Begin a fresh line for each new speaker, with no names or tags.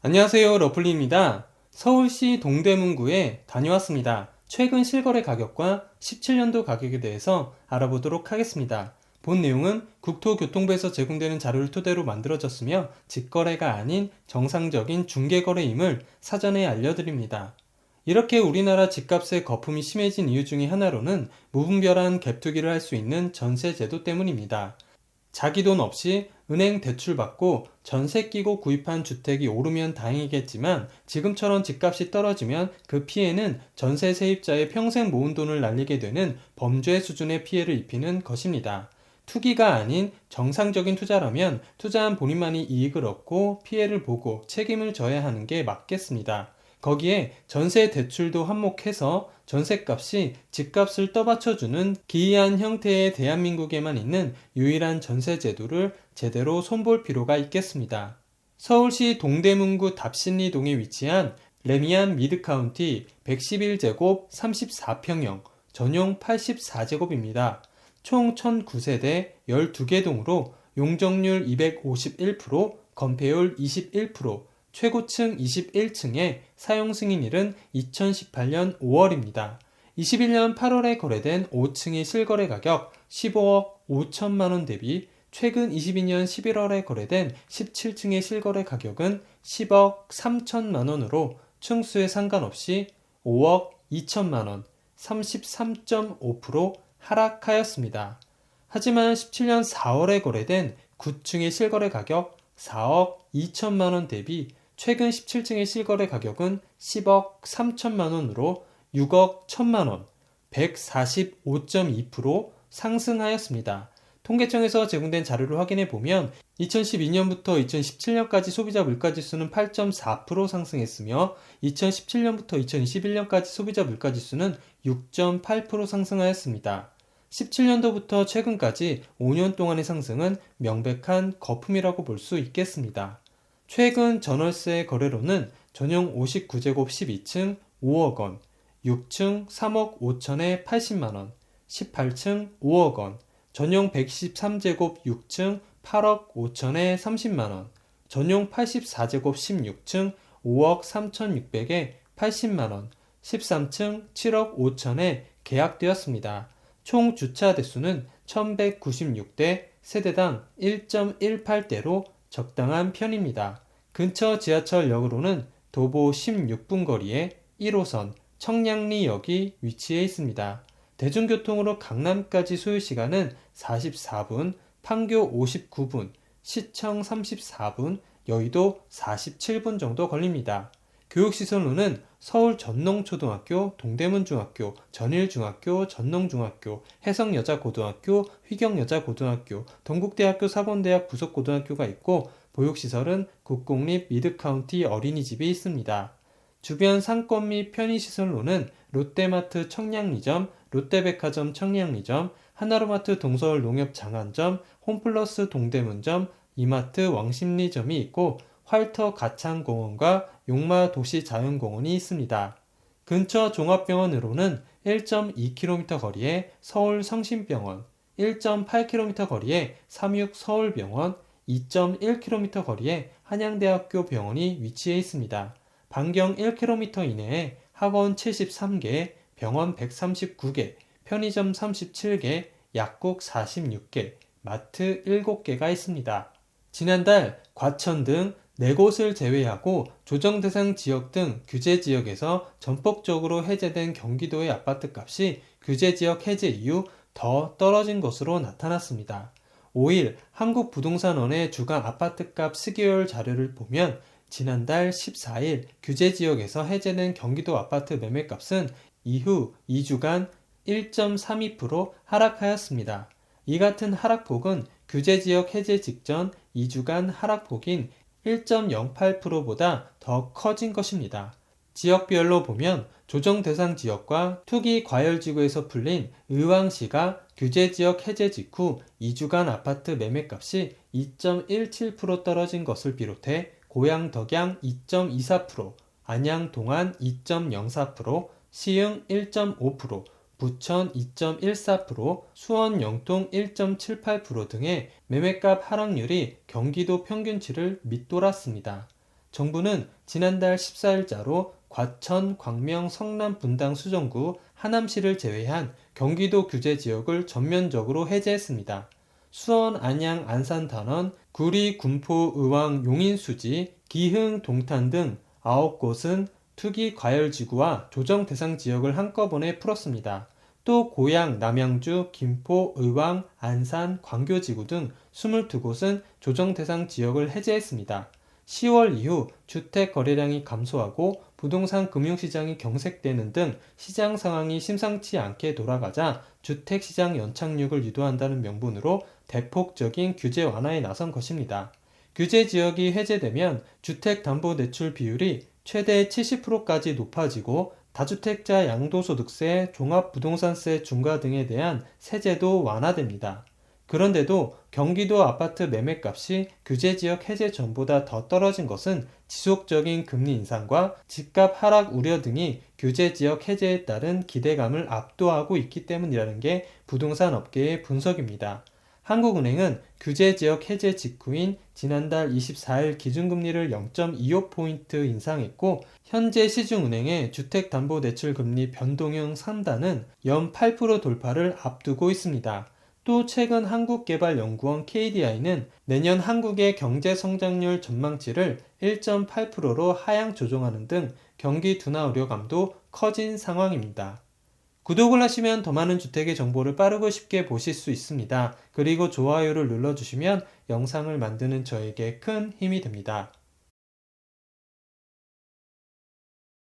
안녕하세요, 러플리입니다. 서울시 동대문구에 다녀왔습니다. 최근 실거래 가격과 17년도 가격에 대해서 알아보도록 하겠습니다. 본 내용은 국토교통부에서 제공되는 자료를 토대로 만들어졌으며 직거래가 아닌 정상적인 중개거래임을 사전에 알려드립니다. 이렇게 우리나라 집값의 거품이 심해진 이유 중에 하나로는 무분별한 갭투기를 할 수 있는 전세제도 때문입니다. 자기 돈 없이 은행 대출 받고 전세 끼고 구입한 주택이 오르면 다행이겠지만 지금처럼 집값이 떨어지면 그 피해는 전세 세입자의 평생 모은 돈을 날리게 되는 범죄 수준의 피해를 입히는 것입니다. 투기가 아닌 정상적인 투자라면 투자한 본인만이 이익을 얻고 피해를 보고 책임을 져야 하는 게 맞겠습니다. 거기에 전세 대출도 한몫해서 전세값이 집값을 떠받쳐주는 기이한 형태의 대한민국에만 있는 유일한 전세 제도를 제대로 손볼 필요가 있겠습니다. 서울시 동대문구 답신리동에 위치한 레미안 미드카운티 111제곱 34평형 전용 84제곱입니다. 총 1009세대 12개 동으로 용적률 251%, 건폐율 21%, 최고층 21층에 사용 승인일은 2018년 5월입니다. 21년 8월에 거래된 5층의 실거래 가격 15억 5천만원 대비 최근 22년 11월에 거래된 17층의 실거래 가격은 10억 3천만원으로 층수에 상관없이 5억 2천만원, 33.5% 하락하였습니다. 하지만 17년 4월에 거래된 9층의 실거래 가격 4억 2천만원 대비 최근 17층의 실거래 가격은 10억 3천만원으로 6억 1천만원, 145.2% 상승하였습니다. 통계청에서 제공된 자료를 확인해 보면 2012년부터 2017년까지 소비자 물가지수는 8.4% 상승했으며 2017년부터 2021년까지 소비자 물가지수는 6.8% 상승하였습니다. 17년도부터 최근까지 5년 동안의 상승은 명백한 거품이라고 볼 수 있겠습니다. 최근 전월세 거래로는 전용 59제곱 12층 5억원, 6층 3억 5천에 80만원, 18층 5억원, 전용 113제곱 6층 8억 5천에 30만원, 전용 84제곱 16층 5억 3,600에 80만원, 13층 7억 5천에 계약되었습니다. 총 주차 대수는 1196대, 세대당 1.18대로 적당한 편입니다. 근처 지하철역으로는 도보 16분 거리에 1호선 청량리역이 위치해 있습니다. 대중교통으로 강남까지 소요시간은 44분, 판교 59분, 시청 34분, 여의도 47분 정도 걸립니다. 교육시설로는 서울 전농초등학교, 동대문중학교, 전일중학교, 전농중학교, 혜성여자고등학교, 휘경여자고등학교, 동국대학교 사범대학 부속고등학교가 있고 보육시설은 국공립 미드카운티 어린이집이 있습니다. 주변 상권 및 편의시설로는 롯데마트 청량리점, 롯데백화점 청량리점, 하나로마트 동서울 농협장안점, 홈플러스 동대문점, 이마트 왕십리점이 있고 활터 가창공원과 용마 도시자연공원이 있습니다. 근처 종합병원으로는 1.2km 거리에 서울 성심병원, 1.8km 거리에 삼육서울병원, 2.1km 거리에 한양대학교 병원이 위치해 있습니다. 반경 1km 이내에 학원 73개, 병원 139개, 편의점 37개, 약국 46개, 마트 7개가 있습니다. 지난달 과천 등 4곳을 제외하고 조정대상 지역 등 규제지역에서 전폭적으로 해제된 경기도의 아파트값이 규제지역 해제 이후 더 떨어진 것으로 나타났습니다. 5일 한국부동산원의 주간 아파트값 스계열 자료를 보면 지난달 14일 규제지역에서 해제된 경기도 아파트 매매값은 이후 2주간 1.32% 하락하였습니다. 이 같은 하락폭은 규제지역 해제 직전 2주간 하락폭인 1.08%보다 더 커진 것입니다. 지역별로 보면 조정 대상 지역과 투기 과열지구에서 풀린 의왕시가 규제지역 해제 직후 2주간 아파트 매매값이 2.17% 떨어진 것을 비롯해 고양 덕양 2.24%, 안양 동안 2.04%, 시흥 1.5%, 부천 2.14%, 수원 영통 1.78% 등의 매매값 하락률이 경기도 평균치를 밑돌았습니다. 정부는 지난달 14일자로 과천, 광명, 성남, 분당, 수정구, 하남시를 제외한 경기도 규제 지역을 전면적으로 해제했습니다. 수원, 안양, 안산, 단원, 구리, 군포, 의왕, 용인, 수지, 기흥, 동탄 등 9곳은 투기 과열지구와 조정 대상 지역을 한꺼번에 풀었습니다. 또 고양, 남양주, 김포, 의왕, 안산, 광교지구 등 22곳은 조정 대상 지역을 해제했습니다. 10월 이후 주택 거래량이 감소하고 부동산 금융시장이 경색되는 등 시장 상황이 심상치 않게 돌아가자 주택시장 연착륙을 유도한다는 명분으로 대폭적인 규제 완화에 나선 것입니다. 규제 지역이 해제되면 주택담보대출 비율이 최대 70%까지 높아지고 다주택자 양도소득세, 종합부동산세 중과 등에 대한 세제도 완화됩니다. 그런데도 경기도 아파트 매매값이 규제지역 해제 전보다 더 떨어진 것은 지속적인 금리 인상과 집값 하락 우려 등이 규제지역 해제에 따른 기대감을 압도하고 있기 때문이라는 게 부동산 업계의 분석입니다. 한국은행은 규제지역 해제 직후인 지난달 24일 기준금리를 0.25포인트 인상했고 현재 시중은행의 주택담보대출금리 변동형 3단은 연 8% 돌파를 앞두고 있습니다. 또 최근 한국개발연구원 KDI는 내년 한국의 경제성장률 전망치를 1.8%로 하향 조정하는 등 경기 둔화 우려감도 커진 상황입니다. 구독을 하시면 더 많은 주택의 정보를 빠르고 쉽게 보실 수 있습니다. 그리고 좋아요를 눌러주시면 영상을 만드는 저에게 큰 힘이 됩니다.